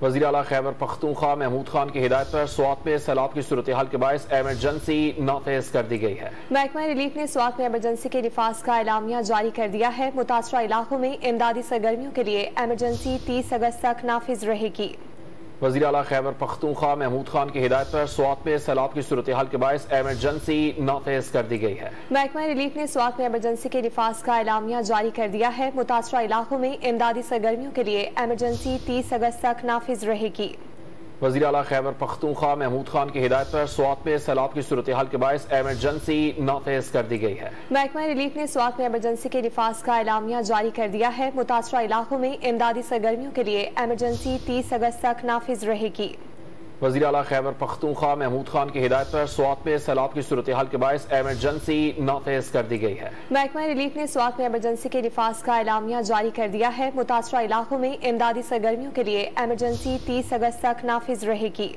وزیر اعلیٰ خیبر پختونخوا محمود خان کی ہدایت پر سوات میں سیلاب کی صورتحال کے باعث ایمرجنسی نافذ کر دی گئی ہے۔ محکمہ ریلیف نے سوات میں ایمرجنسی کے نفاذ کا اعلامیہ جاری کر دیا ہے۔ متاثرہ علاقوں میں امدادی سرگرمیوں کے لیے ایمرجنسی 30 اگست تک نافذ رہے گی۔ وزیر اعلیٰ خیبر پختونخوا محمود خان کی ہدایت پر سوات میں سیلاب کی صورتحال کے باعث ایمرجنسی نافذ کر دی گئی ہے۔ محکمہ ریلیف نے سوات میں ایمرجنسی کے نفاذ کا اعلامیہ جاری کر دیا ہے۔ متاثرہ علاقوں میں امدادی سرگرمیوں کے لیے ایمرجنسی 30 اگست تک نافذ رہے گی۔ وزیر اعلیٰ خیبر پختونخوا محمود خان کی ہدایت پر سوات میں سیلاب کی صورتحال کے باعث ایمرجنسی نافذ کر دی گئی ہے۔ محکمہ ریلیف نے سوات میں ایمرجنسی کے نفاذ کا اعلامیہ جاری کر دیا ہے۔ متاثرہ علاقوں میں امدادی سرگرمیوں کے لیے ایمرجنسی 30 اگست تک نافذ رہے گی۔ وزیر اعلیٰ خیبر پختونخوا محمود خان کی ہدایت پر سوات میں سیلاب کی صورتحال کے باعث ایمرجنسی نافذ کر دی گئی ہے۔ محکمہ ریلیف نے سوات میں ایمرجنسی کے نفاذ کا اعلامیہ جاری کر دیا ہے۔ متاثرہ علاقوں میں امدادی سرگرمیوں کے لیے ایمرجنسی 30 اگست تک نافذ رہے گی۔